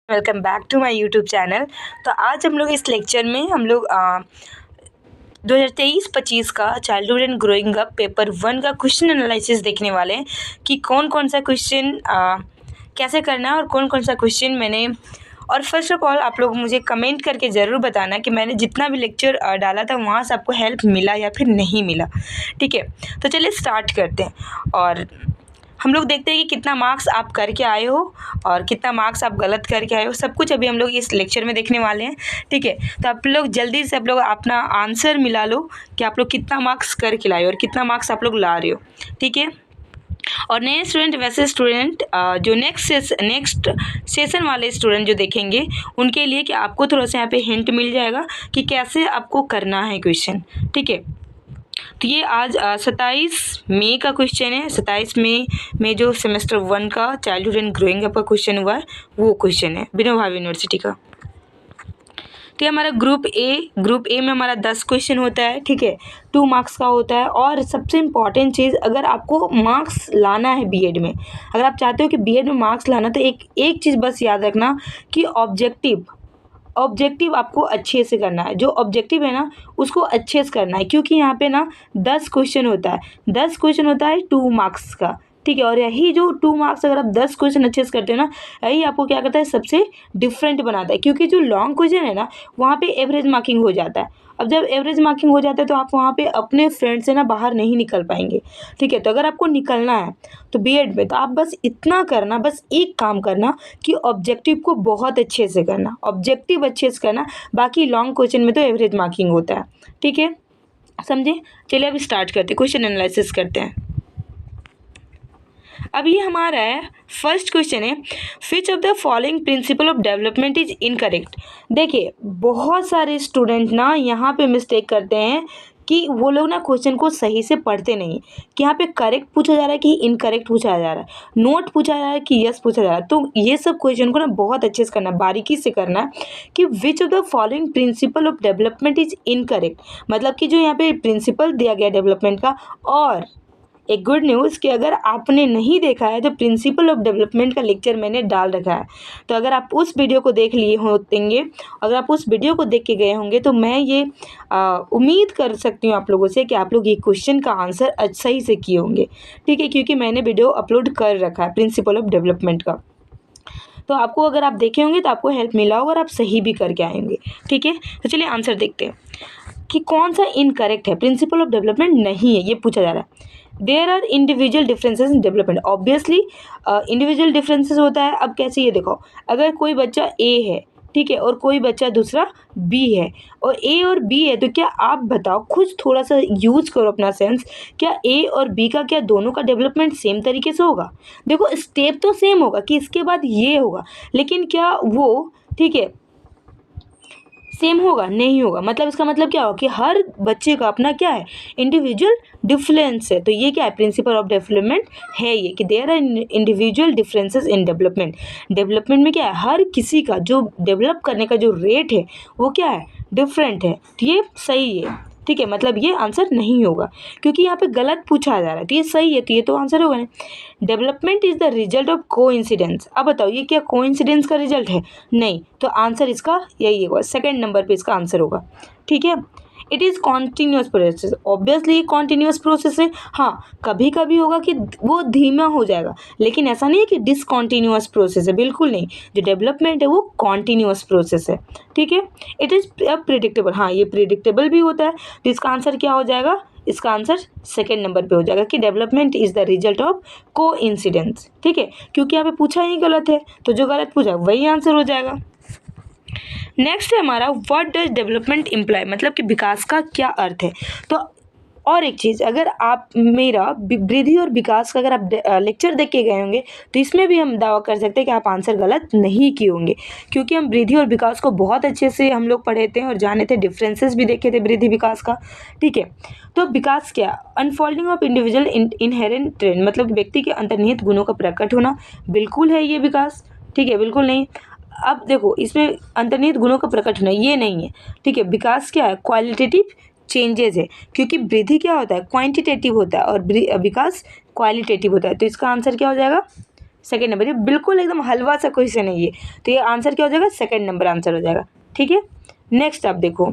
Welcome back to my YouTube channel. तो आज हम लोग इस लेक्चर में 2023-25 का childhood and growing up paper 1 का क्वेश्चन एनालिसिस देखने वाले हैं कि कौन कौन सा क्वेश्चन कैसे करना है और कौन कौन सा क्वेश्चन मैंने। और फर्स्ट ऑफ ऑल आप लोग मुझे कमेंट करके ज़रूर बताना कि मैंने जितना भी लेक्चर डाला था वहाँ से आपको हेल्प मिला या फिर नहीं मिला। ठीक है, तो चलिए स्टार्ट करते हैं और हम लोग देखते हैं कि कितना मार्क्स आप करके आए हो और कितना मार्क्स आप गलत करके आए हो। सब कुछ अभी हम लोग इस लेक्चर में देखने वाले हैं। ठीक है, तो आप लोग जल्दी से आप लोग अपना आंसर मिला लो कि आप लोग कितना मार्क्स करके लाए हो और कितना मार्क्स आप लोग ला रहे हो। ठीक है, और नए स्टूडेंट वैसे स्टूडेंट जो नेक्स्ट सेशन वाले स्टूडेंट जो देखेंगे उनके लिए कि आपको थोड़ा सा यहाँ पे हिंट मिल जाएगा कि कैसे आपको करना है क्वेश्चन। ठीक है, तो ये आज 27 मई का क्वेश्चन है। 27 मई में जो सेमेस्टर 1 का चाइल्डहुड एंड ग्रोइंग अप का क्वेश्चन हुआ है वो क्वेश्चन है विनोबा भावे यूनिवर्सिटी का। तो ये हमारा ग्रुप ए में हमारा 10 क्वेश्चन होता है। ठीक है, 2 मार्क्स का होता है। और सबसे इम्पॉर्टेंट चीज़, अगर आपको मार्क्स लाना है बीएड में, अगर आप चाहते हो कि बीएड में मार्क्स लाना, तो एक चीज़ बस याद रखना कि ऑब्जेक्टिव आपको अच्छे से करना है। जो ऑब्जेक्टिव है ना उसको अच्छे से करना है, क्योंकि यहाँ पे ना 10 क्वेश्चन होता है। 10 क्वेश्चन होता है 2 मार्क्स का। ठीक है, और यही जो 2 मार्क्स अगर आप 10 क्वेश्चन अच्छे से करते हो ना, यही आपको क्या करता है, सबसे डिफरेंट बनाता है। क्योंकि जो लॉन्ग क्वेश्चन है ना वहाँ पे एवरेज मार्किंग हो जाता है। अब जब एवरेज मार्किंग हो जाता है तो आप वहाँ पे अपने फ्रेंड से ना बाहर नहीं निकल पाएंगे। ठीक है, तो अगर आपको निकलना है तो बीएड में, तो आप बस इतना करना, बस एक काम करना कि ऑब्जेक्टिव को बहुत अच्छे से करना, ऑब्जेक्टिव अच्छे से करना। बाकी लॉन्ग क्वेश्चन में तो एवरेज मार्किंग होता है। ठीक है, समझे? चलिए अब स्टार्ट करते हैं, क्वेश्चन एनालिसिस करते हैं। अब ये हमारा है फर्स्ट क्वेश्चन है, which of the following principle of development is incorrect. देखिए बहुत सारे स्टूडेंट ना यहाँ पे मिस्टेक करते हैं कि वो लोग ना क्वेश्चन को सही से पढ़ते नहीं, कि यहाँ पे करेक्ट पूछा जा रहा है कि इनकरेक्ट पूछा जा रहा है, नोट पूछा जा रहा है कि यस पूछा जा रहा है। तो ये सब क्वेश्चन को ना बहुत अच्छे से करना, बारीकी से करना है कि which of the following principle of development is incorrect. मतलब कि जो यहाँ पे प्रिंसिपल दिया गया डेवलपमेंट का। और एक गुड न्यूज़ कि अगर आपने नहीं देखा है तो प्रिंसिपल ऑफ डेवलपमेंट का लेक्चर मैंने डाल रखा है। तो अगर आप उस वीडियो को देख लिए होंगे, अगर आप उस वीडियो को देख के गए होंगे, तो मैं ये उम्मीद कर सकती हूँ आप लोगों से कि आप लोग ये क्वेश्चन का आंसर सही से किए होंगे। ठीक है, क्योंकि मैंने वीडियो अपलोड कर रखा है प्रिंसिपल ऑफ डेवलपमेंट का। तो आपको अगर आप देखे होंगे तो आपको हेल्प मिला होगा और आप सही भी करके आएंगे। ठीक है, तो चलिए आंसर देखते हैं कि कौन सा इनकरेक्ट है। प्रिंसिपल ऑफ डेवलपमेंट नहीं है ये पूछा जा रहा है। There are individual differences in development. Obviously individual differences होता है। अब कैसे, ये देखो, अगर कोई बच्चा ए है, ठीक है, और कोई बच्चा दूसरा बी है, और ए और बी है, तो क्या आप बताओ, खुद थोड़ा सा यूज करो अपना सेंस, क्या ए और बी का, क्या दोनों का डेवलपमेंट सेम तरीके से होगा? देखो स्टेप तो सेम होगा कि इसके बाद ये होगा, लेकिन क्या वो, ठीक है, सेम होगा? नहीं होगा। मतलब इसका मतलब क्या होगा कि हर बच्चे का अपना क्या है, इंडिविजुअल डिफरेंस है। तो ये क्या है, प्रिंसिपल ऑफ डेवलपमेंट है ये, कि there are individual differences in development. Development में क्या है, हर किसी का जो डेवलप करने का जो रेट है वो क्या है, डिफरेंट है। तो ये सही है। ठीक है, मतलब ये आंसर नहीं होगा, क्योंकि यहाँ पे गलत पूछा जा रहा है। तो ये सही है, तो ये तो आंसर होगा नहीं। Development is the result of coincidence. अब बताओ ये क्या कोइंसिडेंस का रिजल्ट है? नहीं, तो आंसर इसका यही होगा, सेकंड नंबर पे इसका आंसर होगा। ठीक है, it is continuous process. Obviously continuous process है। हाँ, कभी कभी होगा कि वो धीमा हो जाएगा, लेकिन ऐसा नहीं है कि डिसकॉन्टीन्यूअस प्रोसेस है, बिल्कुल नहीं। जो डेवलपमेंट है वो कॉन्टीन्यूअस प्रोसेस है। ठीक है, इट इज़ प्रिडिक्टेबल। हाँ, ये प्रिडिक्टेबल भी होता है। तो इसका आंसर क्या हो जाएगा, इसका आंसर सेकेंड नंबर पे हो जाएगा कि development is the result of coincidence. ठीक है, क्योंकि यहाँ पे पूछा ही गलत है, तो जो गलत पूछा वही आंसर हो जाएगा। नेक्स्ट है हमारा, व्हाट डज डेवलपमेंट इम्प्लाई, मतलब कि विकास का क्या अर्थ है। तो और एक चीज़, अगर आप मेरा वृद्धि और विकास का अगर आप लेक्चर देख के गए होंगे, तो इसमें भी हम दावा कर सकते हैं कि आप आंसर गलत नहीं किए होंगे, क्योंकि हम वृद्धि और विकास को बहुत अच्छे से हम लोग पढ़े थे और जाने थे, डिफरेंसेस भी देखे थे वृद्धि विकास का। ठीक है, तो विकास क्या, unfolding of individual inherent trend, मतलब व्यक्ति के अंतर्निहित गुणों का प्रकट होना, बिल्कुल है ये विकास। ठीक है, बिल्कुल नहीं। अब देखो इसमें अंतर्निहित गुणों का प्रकट होना ये नहीं है। ठीक है, विकास क्या है, क्वालिटेटिव चेंजेस है, क्योंकि वृद्धि क्या होता है, क्वांटिटेटिव होता है, और विकास क्वालिटेटिव होता है। तो इसका आंसर क्या हो जाएगा, सेकंड नंबर, ये बिल्कुल एकदम हलवा सा क्वेश्चन है ये, तो ये आंसर क्या हो जाएगा, सेकंड नंबर आंसर हो जाएगा। ठीक है, नेक्स्ट आप देखो,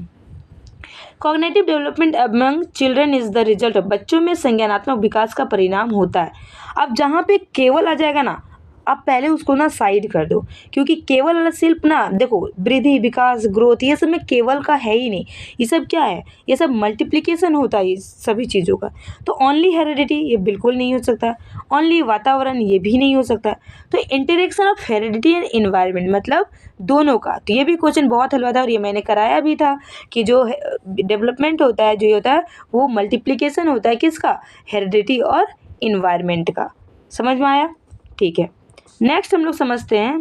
cognitive development among children is the result of, बच्चों में संज्ञानात्मक विकास का परिणाम होता है। अब जहाँ पे केवल आ जाएगा ना, आप पहले उसको ना साइड कर दो, क्योंकि केवल वाला सिर्फ ना देखो वृद्धि विकास ग्रोथ ये सब में केवल का है ही नहीं, ये सब क्या है, ये सब मल्टीप्लिकेशन होता है ये सभी चीज़ों का। तो ओनली हेरिडिटी ये बिल्कुल नहीं हो सकता, ओनली वातावरण ये भी नहीं हो सकता। तो interaction of heredity and environment मतलब दोनों का, तो ये भी क्वेश्चन बहुत हलवा था और ये मैंने कराया भी था कि जो डेवलपमेंट होता है जो ये होता है वो मल्टीप्लिकेशन होता है किसका, हेरिडिटी और इन्वायरमेंट का। समझ में आया? ठीक है, नेक्स्ट हम लोग समझते हैं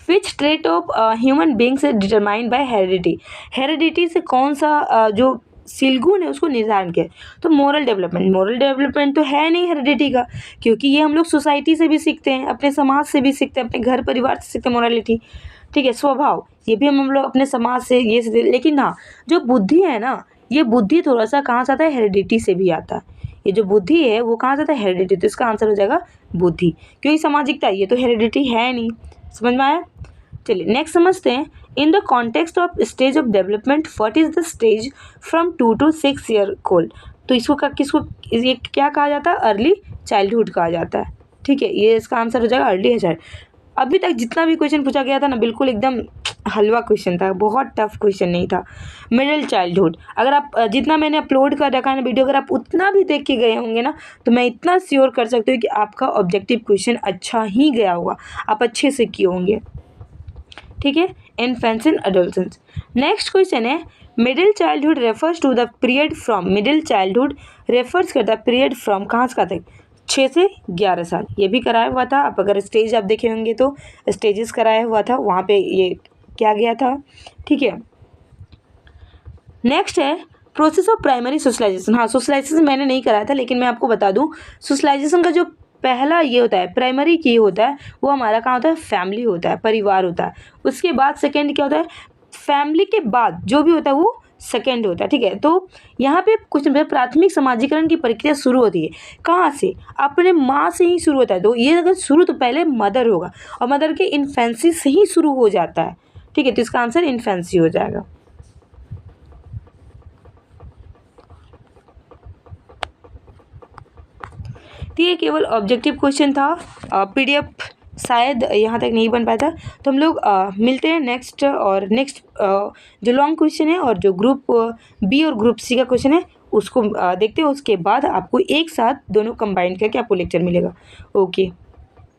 which trait of human beings is determined by heredity, heredity से कौन सा जो सिलगुण है उसको निर्धारण किया। तो मोरल डेवलपमेंट तो है नहीं हेरिडिटी का, क्योंकि ये हम लोग सोसाइटी से भी सीखते हैं, अपने समाज से भी सीखते हैं, अपने घर परिवार से सीखते हैं मोरालिटी। ठीक है, स्वभाव ये भी हम लोग अपने समाज से ये से, लेकिन हाँ जो बुद्धि है ना, ये बुद्धि थोड़ा सा कहाँ से आता है, हेरिडिटी से भी आता है। ये जो बुद्धि है वो कहाँ से आता है, हेरिडिटी, तो इसका आंसर हो जाएगा बुद्धि, क्योंकि सामाजिकता ये तो हेरिडिटी है नहीं। समझ में आया? चलिए नेक्स्ट समझते हैं, in the context of stage of development what is the stage from 2 to 6 year old, तो इसको किसको ये क्या कहा जाता है, अर्ली चाइल्डहुड कहा जाता है। ठीक है, ये इसका आंसर हो जाएगा अर्ली चाइल्ड। अभी तक जितना भी क्वेश्चन पूछा गया था ना बिल्कुल एकदम हलवा क्वेश्चन था, बहुत टफ क्वेश्चन नहीं था। मिडिल चाइल्डहुड अगर आप जितना मैंने अपलोड कर रखा है ना वीडियो, अगर आप उतना भी देख के गए होंगे ना, तो मैं इतना श्योर कर सकती हूँ कि आपका ऑब्जेक्टिव क्वेश्चन अच्छा ही गया होगा, आप अच्छे से किए होंगे। ठीक है, infants and adolescence. Next question है middle childhood refers to the period from, middle childhood refers करता है पीरियड फ्रॉम कहाँ से कहाँ तक, 6 से 11 साल। ये भी कराया हुआ था, आप अगर स्टेज आप देखे होंगे तो स्टेजेस कराया हुआ था, वहाँ पे ये क्या गया था। ठीक है, नेक्स्ट है प्रोसेस ऑफ प्राइमरी सोशलाइजेशन। हाँ, सोशलाइजेशन मैंने नहीं कराया था, लेकिन मैं आपको बता दूं सोशलाइजेशन का जो पहला ये होता है प्राइमरी की होता है वो हमारा कहाँ होता है, फैमिली होता है, परिवार होता है। उसके बाद सेकेंड क्या होता है, फैमिली के बाद जो भी होता है वो सेकेंड होता है। ठीक है, तो यहाँ पे कुछ प्राथमिक समाजीकरण की प्रक्रिया शुरू होती है कहाँ से, अपने माँ से ही शुरू होता है। तो ये अगर शुरू तो पहले मदर होगा, और मदर के इन्फेंसी से ही शुरू हो जाता है। ठीक है, तो इसका आंसर इन्फेंसी हो जाएगा। तो ये केवल ऑब्जेक्टिव क्वेश्चन था, पीडीएफ शायद यहाँ तक नहीं बन पाया था। तो हम लोग मिलते हैं नेक्स्ट जो लॉन्ग क्वेश्चन है और जो ग्रुप बी और ग्रुप सी का क्वेश्चन है उसको देखते हैं। उसके बाद आपको एक साथ दोनों कंबाइन करके आपको लेक्चर मिलेगा। ओके,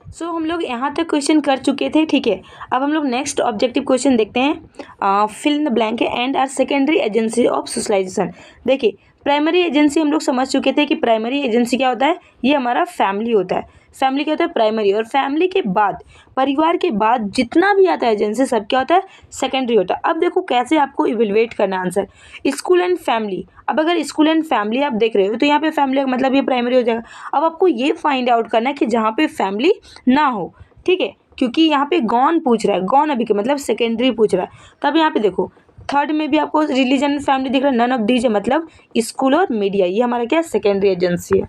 सो हम लोग यहाँ तक क्वेश्चन कर चुके थे। ठीक है, अब हम लोग नेक्स्ट ऑब्जेक्टिव क्वेश्चन देखते हैं। फिल इन द ब्लैंक है and are secondary agency of socialization. देखिए प्राइमरी एजेंसी हम लोग समझ चुके थे कि प्राइमरी एजेंसी क्या होता है, ये हमारा फैमिली होता है। फैमिली क्या होता है, प्राइमरी, और फैमिली के बाद परिवार के बाद जितना भी आता है एजेंसी सब क्या होता है, सेकेंडरी होता है। अब देखो कैसे आपको इवेलुएट करना आंसर, स्कूल एंड फैमिली। अब अगर स्कूल एंड फैमिली आप देख रहे हो तो यहाँ पे फैमिली मतलब ये प्राइमरी हो जाएगा। अब आपको ये फाइंड आउट करना है कि जहाँ पे फैमिली ना हो। ठीक है, क्योंकि यहाँ पे गॉन पूछ रहा है, गॉन अभी के मतलब सेकेंडरी पूछ रहा है। तब यहाँ पे देखो थर्ड में भी आपको रिलीजन एंड फैमिली दिख रहा है, नन ऑफ दीज मतलब स्कूल और मीडिया, ये हमारा क्या है, सेकेंडरी एजेंसी है।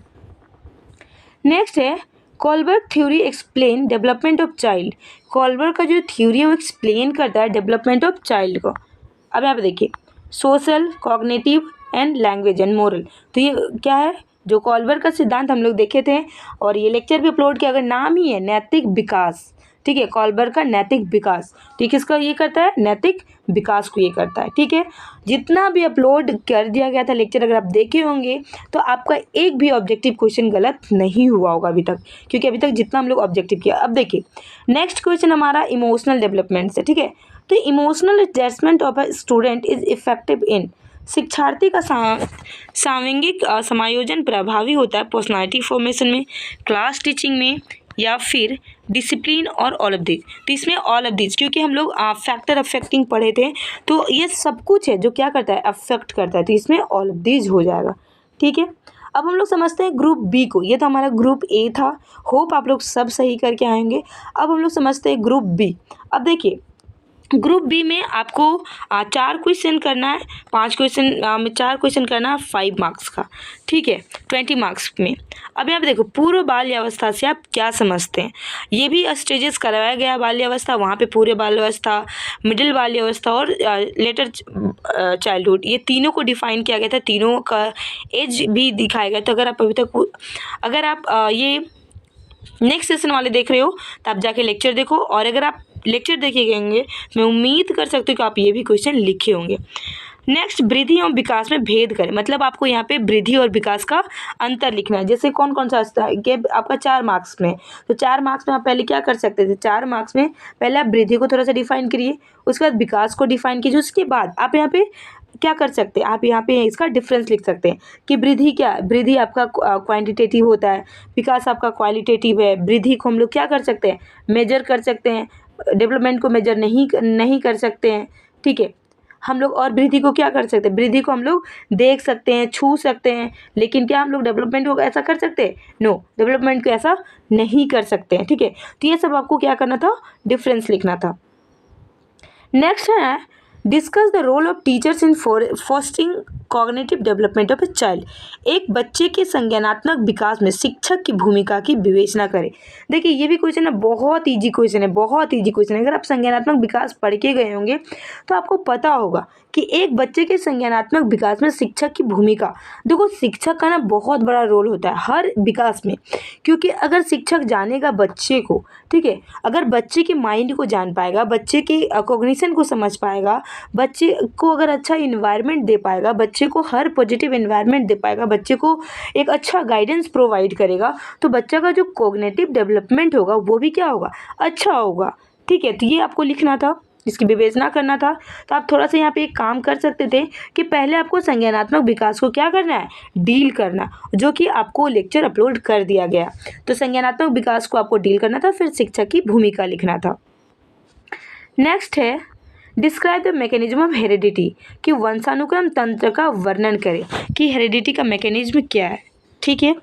नेक्स्ट है Kohlberg theory explain development of child. Kohlberg का जो थ्योरी है वो एक्सप्लेन करता है डेवलपमेंट ऑफ चाइल्ड को। अब यहाँ पे देखिए social, cognitive and language and moral. तो ये क्या है, जो कॉलबर्ग का सिद्धांत हम लोग देखे थे और ये लेक्चर भी अपलोड किया। अगर नाम ही है नैतिक विकास, ठीक है, कॉलबर्ग का नैतिक विकास, ठीक है, इसका ये करता है नैतिक विकास को ये करता है। ठीक है, जितना भी अपलोड कर दिया गया था लेक्चर अगर आप देखे होंगे तो आपका एक भी ऑब्जेक्टिव क्वेश्चन गलत नहीं हुआ होगा अभी तक, क्योंकि अभी तक जितना हम लोग ऑब्जेक्टिव किया। अब देखिए नेक्स्ट क्वेश्चन हमारा इमोशनल डेवलपमेंट से। ठीक है, तो emotional adjustment of a student is effective in, शिक्षार्थी का सांविंगिक समायोजन प्रभावी होता है पर्सनालिटी फॉर्मेशन में, क्लास टीचिंग में, या फिर डिसिप्लिन और ऑल ऑफ दिस। तो इसमें ऑल ऑफ दिस, क्योंकि हम लोग फैक्टर अफेक्टिंग पढ़े थे, तो ये सब कुछ है जो क्या करता है, अफेक्ट करता है। तो इसमें ऑल ऑफ दिस हो जाएगा। ठीक है, अब हम लोग समझते हैं ग्रुप बी को। ये तो हमारा ग्रुप ए था, होप आप लोग सब सही करके आएंगे। अब हम लोग समझते हैं ग्रुप बी। अब देखिए ग्रुप बी में आपको 4 क्वेश्चन करना है, 5 क्वेश्चन में 4 क्वेश्चन करना है 5 मार्क्स का, ठीक है, 20 मार्क्स में। अब यहाँ पे देखो पूर्व बाल्यावस्था से आप क्या समझते हैं। ये भी स्टेजेस करवाया गया बाल्यावस्था, वहाँ पे पूर्व बाल्यावस्था, मिडिल बाल्यावस्था और लेटर चाइल्डहुड, ये तीनों को डिफाइन किया गया था, तीनों का एज भी दिखाया गया। तो अगर आप अभी तक अगर आप ये नेक्स्ट सेशन वाले देख रहे हो तो आप जाके लेक्चर देखो, और अगर आप लेक्चर देखे गएंगे मैं उम्मीद कर सकती हूँ कि आप ये भी क्वेश्चन लिखे होंगे। नेक्स्ट, वृद्धि एवं विकास में भेद करें, मतलब आपको यहाँ पे वृद्धि और विकास का अंतर लिखना है। जैसे कौन कौन सा आता है कि आपका 4 मार्क्स में, तो 4 मार्क्स में आप पहले क्या कर सकते थे, 4 मार्क्स में पहले आप वृद्धि को थोड़ा सा डिफाइन करिए, उसके बाद विकास को डिफाइन कीजिए, उसके बाद आप यहाँ पे क्या कर सकते हैं, आप यहाँ पे इसका डिफरेंस लिख सकते हैं कि वृद्धि क्या, वृद्धि आपका क्वांटिटेटिव होता है, विकास आपका क्वालिटेटिव है। वृद्धि को हम लोग क्या कर सकते हैं, मेजर कर सकते हैं, डेवलपमेंट को मेजर नहीं कर सकते हैं, ठीक है। हम लोग और वृद्धि को क्या कर सकते हैं, वृद्धि को हम लोग देख सकते हैं, छू सकते हैं, लेकिन क्या हम लोग डेवलपमेंट को ऐसा कर सकते हैं, नो, डेवलपमेंट को ऐसा नहीं कर सकते हैं, ठीक है। तो ये सब आपको क्या करना था, डिफरेंस लिखना था। नेक्स्ट है discuss the role of teachers in fostering cognitive development of a child. एक बच्चे के संज्ञानात्मक विकास में शिक्षक की भूमिका की विवेचना करें। देखिए ये भी क्वेश्चन है, बहुत ईजी क्वेश्चन है, बहुत ईजी क्वेश्चन है। अगर आप संज्ञानात्मक विकास पढ़ के गए होंगे तो आपको पता होगा कि एक बच्चे के संज्ञानात्मक विकास में शिक्षक की भूमिका, देखो शिक्षक का ना बहुत बड़ा रोल होता है हर विकास में, क्योंकि अगर शिक्षक जानेगा बच्चे को, ठीक है, अगर बच्चे के माइंड को जान पाएगा, बच्चे के कॉग्निशन को समझ पाएगा, बच्चे को अगर अच्छा इन्वायरमेंट दे पाएगा, बच्चे को हर पॉजिटिव इन्वायरमेंट दे पाएगा, बच्चे को एक अच्छा गाइडेंस प्रोवाइड करेगा, तो बच्चा का जो कॉग्निटिव डेवलपमेंट होगा वो भी क्या होगा, अच्छा होगा, ठीक है। तो ये आपको लिखना था, इसकी विवेचना करना था। तो आप थोड़ा सा यहाँ पे एक काम कर सकते थे कि पहले आपको संज्ञानात्मक विकास को क्या करना है, डील करना, जो कि आपको लेक्चर अपलोड कर दिया गया। तो संज्ञानात्मक विकास को आपको डील करना था, फिर शिक्षक की भूमिका लिखना था। नेक्स्ट है describe the mechanism of heredity, कि वंशानुक्रम तंत्र का वर्णन करें कि हेरिडिटी का मैकेनिज्म क्या है, ठीक है।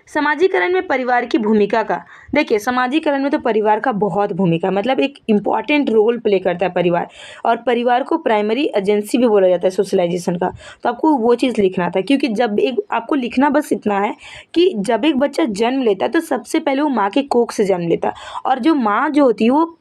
समाजीकरण में परिवार की भूमिका का, देखिए समाजीकरण में तो परिवार का बहुत भूमिका, मतलब एक इम्पॉर्टेंट रोल प्ले करता है परिवार, और परिवार को प्राइमरी एजेंसी भी बोला जाता है सोशलाइजेशन का। तो आपको वो चीज़ लिखना था, क्योंकि जब एक आपको लिखना बस इतना है कि जब एक बच्चा जन्म लेता है तो सबसे पहले वो माँ के कोख से जन्म लेता है, और जो माँ जो होती है वो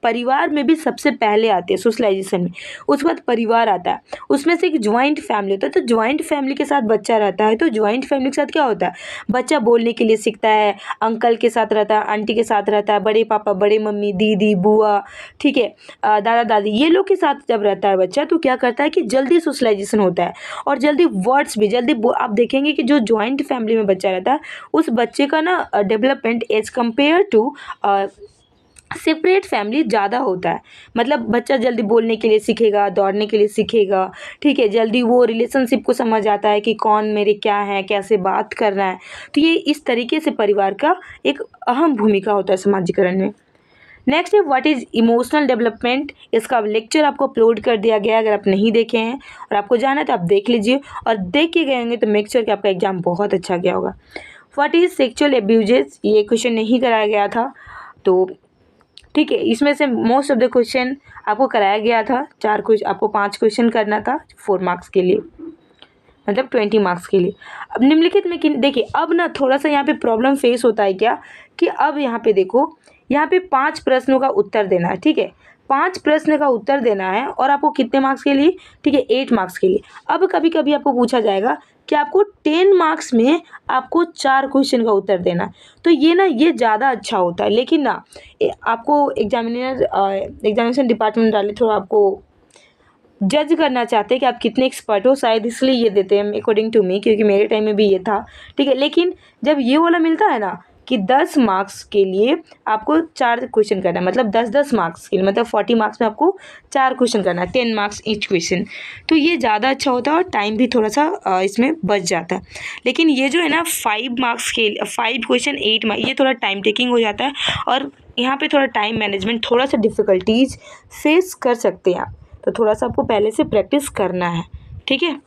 परिवार में भी सबसे पहले आते हैं सोशलाइजेशन में, उसके बाद परिवार आता है, उसमें से एक ज्वाइंट फैमिली होता है। तो ज्वाइंट फैमिली के साथ बच्चा रहता है, तो ज्वाइंट फैमिली के साथ क्या होता है, बच्चा बोलने के लिए सीखता है, अंकल के साथ रहता है, आंटी के साथ रहता है, बड़े पापा, बड़े मम्मी, दीदी, बुआ, ठीक है, दादा दादी, ये लोग के साथ जब रहता है बच्चा तो क्या करता है कि जल्दी सोशलाइजेशन होता है, और जल्दी वर्ड्स भी जल्दी आप देखेंगे कि जो ज्वाइंट फैमिली में बच्चा रहता है उस बच्चे का ना development as compare to separate family ज़्यादा होता है। मतलब बच्चा जल्दी बोलने के लिए सीखेगा, दौड़ने के लिए सीखेगा, ठीक है, जल्दी वो रिलेशनशिप को समझ आता है कि कौन मेरे क्या है, कैसे बात करना है। तो ये इस तरीके से परिवार का एक अहम भूमिका होता है समाजीकरण में। नेक्स्ट है व्हाट इज़ इमोशनल डेवलपमेंट, इसका लेक्चर आपको अपलोड कर दिया गया है, अगर आप नहीं देखे हैं और आपको जाना है तो आप देख लीजिए, और देख के गए होंगे तो मेक श्योर कि आपका एग्जाम बहुत अच्छा गया होगा। व्हाट इज़ सेक्सुअल एब्यूजेस, ये क्वेश्चन नहीं कराया गया था, तो ठीक है, इसमें से मोस्ट ऑफ द क्वेश्चन आपको कराया गया था। 4 क्वेश्चन, आपको 5 क्वेश्चन करना था 4 मार्क्स के लिए, मतलब 20 मार्क्स के लिए। अब निम्नलिखित में देखिए, अब ना थोड़ा सा यहाँ पे प्रॉब्लम फेस होता है क्या, कि अब यहाँ पे देखो, यहाँ पे 5 प्रश्नों का उत्तर देना है, ठीक है, 5 प्रश्न का उत्तर देना है, और आपको कितने मार्क्स के लिए, ठीक है, 8 मार्क्स के लिए। अब कभी कभी आपको पूछा जाएगा कि आपको 10 मार्क्स में आपको 4 क्वेश्चन का उत्तर देना है, तो ये ना ये ज़्यादा अच्छा होता है। लेकिन ना आपको एग्जामिनेशन डिपार्टमेंट वाले थोड़ा आपको जज करना चाहते हैं कि आप कितने एक्सपर्ट हो, शायद इसलिए ये देते हैं अकॉर्डिंग टू मी, क्योंकि मेरे टाइम में भी ये था, ठीक है। लेकिन जब ये वाला मिलता है ना कि 10 मार्क्स के लिए आपको 4 क्वेश्चन करना है, मतलब 10-10 मार्क्स के लिए, मतलब 40 मार्क्स में आपको 4 क्वेश्चन करना है, 10 मार्क्स ईच क्वेश्चन, तो ये ज़्यादा अच्छा होता है और टाइम भी थोड़ा सा इसमें बच जाता है। लेकिन ये जो है ना 5 मार्क्स के 5 क्वेश्चन 8 मार्क्स, ये थोड़ा टाइम टेकिंग हो जाता है, और यहाँ पे थोड़ा टाइम मैनेजमेंट, थोड़ा सा डिफ़िकल्टीज फेस कर सकते हैं आप, तो थोड़ा सा आपको पहले से प्रैक्टिस करना है, ठीक है।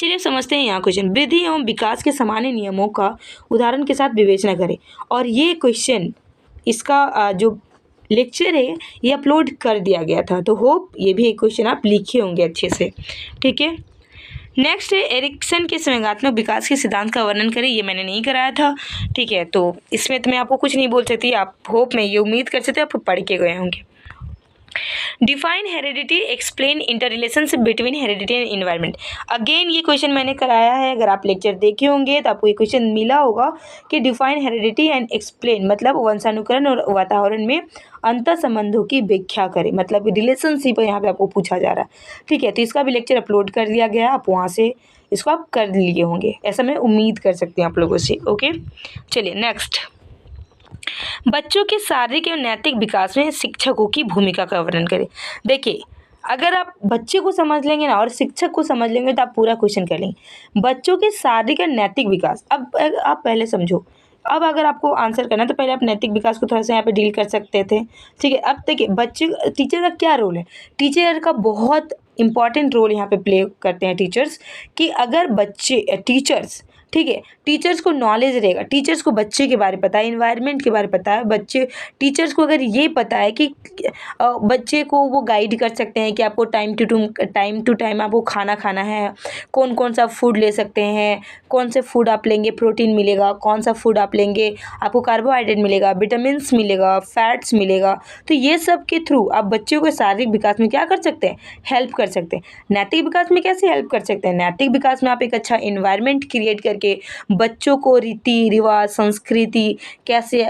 चलिए समझते हैं यहाँ क्वेश्चन, वृद्धि एवं विकास के सामान्य नियमों का उदाहरण के साथ विवेचना करें। और ये क्वेश्चन इसका जो लेक्चर है ये अपलोड कर दिया गया था। तो होप ये भी एक क्वेश्चन आप लिखे होंगे अच्छे से, ठीक है। नेक्स्ट है एरिक्सन के संवेगात्मक विकास के सिद्धांत का वर्णन करें। ये मैंने नहीं कराया था, ठीक है, तो इसमें तो मैं आपको कुछ नहीं बोल सकती। आप होप मैं ये उम्मीद कर सकते आप पढ़ के गए होंगे। Define heredity, explain inter relationship between heredity and environment. Again ये क्वेश्चन मैंने कराया है, अगर आप लेक्चर देखे होंगे तो आपको ये क्वेश्चन मिला होगा कि डिफाइन हेरिडिटी एंड एक्सप्लेन मतलब वंशानुकरण और वातावरण में अंतर संबंधों की व्याख्या करें, मतलब रिलेशनशिप यहाँ पे आपको पूछा जा रहा है, ठीक है। तो इसका भी लेक्चर अपलोड कर दिया गया, आप वहाँ से इसको आप कर लिए होंगे, ऐसा मैं उम्मीद कर सकती हूँ आप लोगों से। ओके, चलिए नेक्स्ट, बच्चों के शारीरिक एवं नैतिक विकास में शिक्षकों की भूमिका का वर्णन करें। देखिए, अगर आप बच्चे को समझ लेंगे ना और शिक्षक को समझ लेंगे तो आप पूरा क्वेश्चन कर लेंगे। बच्चों के शारीरिक और नैतिक विकास, अब आप पहले समझो, अब अगर आपको आंसर करना है तो पहले आप नैतिक विकास को थोड़ा सा यहाँ पे डील कर सकते थे, ठीक है। अब देखिए, बच्चे, टीचर का क्या रोल है, टीचर का बहुत इंपॉर्टेंट रोल यहाँ पे प्ले करते हैं टीचर्स, कि अगर बच्चे टीचर्स, ठीक है, टीचर्स को नॉलेज रहेगा, टीचर्स को बच्चे के बारे में पता है, इन्वायरमेंट के बारे में पता है, बच्चे टीचर्स को अगर ये पता है कि बच्चे को वो गाइड कर सकते हैं कि आपको टाइम टू टाइम आपको खाना खाना है, कौन कौन सा फूड ले सकते हैं, कौन से फूड आप लेंगे प्रोटीन मिलेगा, कौन सा फूड आप लेंगे आपको कार्बोहाइड्रेट मिलेगा, विटामिन्स मिलेगा, फैट्स मिलेगा। तो ये सब के थ्रू आप बच्चों के शारीरिक विकास में क्या कर सकते हैं, हेल्प कर सकते हैं। नैतिक विकास में कैसे हेल्प कर सकते हैं, नैतिक विकास में आप एक अच्छा इन्वायरमेंट क्रिएट करके बच्चों को रीति रिवाज, संस्कृति, कैसे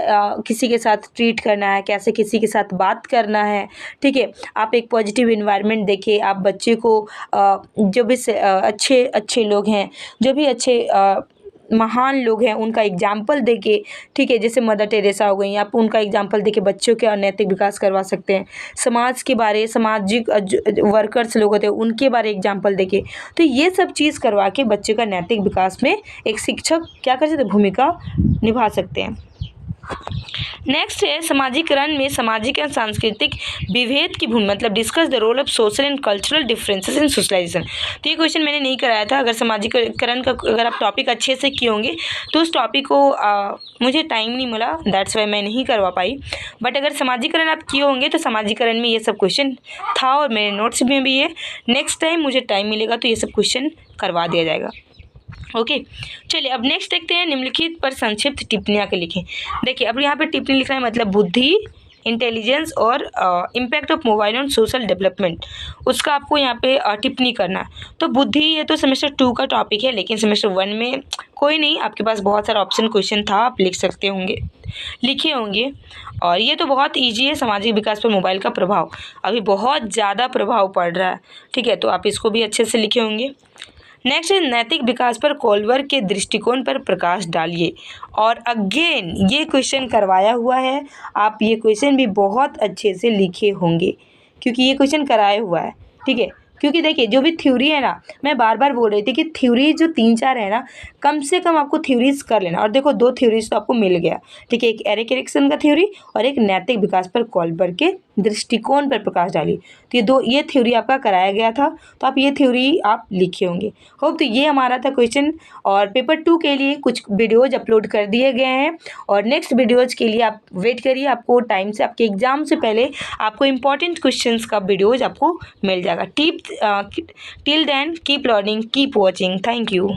किसी के साथ ट्रीट करना है, कैसे किसी के साथ बात करना है, ठीक है, आप एक पॉजिटिव इन्वायरमेंट देखिए। आप बच्चे को जो भी अच्छे अच्छे लोग हैं, जो भी अच्छे महान लोग हैं, उनका एग्जाम्पल देके, ठीक है, जैसे मदर टेरेसा हो गई, आप उनका एग्जाम्पल देके बच्चों के नैतिक विकास करवा सकते हैं। समाज के बारे, सामाजिक वर्कर्स लोग होते हैं उनके बारे एग्जाम्पल देके, तो ये सब चीज़ करवा के बच्चे का नैतिक विकास में एक शिक्षक क्या कर सकते हैं, भूमिका निभा सकते हैं। नेक्स्ट है समाजीकरण में सामाजिक एवं सांस्कृतिक विभेद की भूमिका, मतलब discuss the role of social and cultural differences in socialization. तो ये क्वेश्चन मैंने नहीं कराया था। अगर समाजीकरण का अगर आप टॉपिक अच्छे से किए होंगे तो उस टॉपिक को मुझे टाइम नहीं मिला, दैट्स वाई मैं नहीं करवा पाई। बट अगर समाजीकरण आप किए होंगे तो समाजीकरण में ये सब क्वेश्चन था और मेरे नोट्स में भी है। नेक्स्ट टाइम मुझे टाइम मिलेगा तो ये सब क्वेश्चन करवा दिया जाएगा। ओके, चलिए अब नेक्स्ट देखते हैं, निम्नलिखित पर संक्षिप्त टिप्पणियाँ के लिखें। देखिए, अब यहाँ पे टिप्पणी लिखना है, मतलब बुद्धि, इंटेलिजेंस और impact of mobile on social development, उसका आपको यहाँ पे टिप्पणी करना है। तो बुद्धि ये तो सेमेस्टर 2 का टॉपिक है, लेकिन सेमेस्टर 1 में कोई नहीं, आपके पास बहुत सारा ऑप्शन क्वेश्चन था, आप लिख सकते होंगे, लिखे होंगे। और ये तो बहुत ईजी है, सामाजिक विकास पर मोबाइल का प्रभाव, अभी बहुत ज़्यादा प्रभाव पड़ रहा है, ठीक है, तो आप इसको भी अच्छे से लिखे होंगे। नेक्स्ट है नैतिक विकास पर कोलवर्ग के दृष्टिकोण पर प्रकाश डालिए, और अगेन ये क्वेश्चन करवाया हुआ है, आप ये क्वेश्चन भी बहुत अच्छे से लिखे होंगे क्योंकि ये क्वेश्चन कराया हुआ है, ठीक है। क्योंकि देखिए, जो भी थ्योरी है ना, मैं बार बार बोल रही थी कि थ्योरी जो 3-4 है ना, कम से कम आपको थ्योरीज कर लेना। और देखो, 2 थ्योरीज तो आपको मिल गया, ठीक है, एक एरिक एरिक्सन का थ्योरी और एक नैतिक विकास पर कोलबर्ग के दृष्टिकोण पर प्रकाश डाली। तो ये थ्योरी आपका कराया गया था, तो आप ये थ्योरी आप लिखे होंगे। होप तो ये हमारा था क्वेश्चन, और पेपर 2 के लिए कुछ वीडियोज अपलोड कर दिए गए हैं, और नेक्स्ट वीडियोज के लिए आप वेट करिए, आपको टाइम से, आपके एग्जाम से पहले आपको इंपॉर्टेंट क्वेश्चंस का वीडियोज आपको मिल जाएगा। Till then keep learning, keep watching, thank you.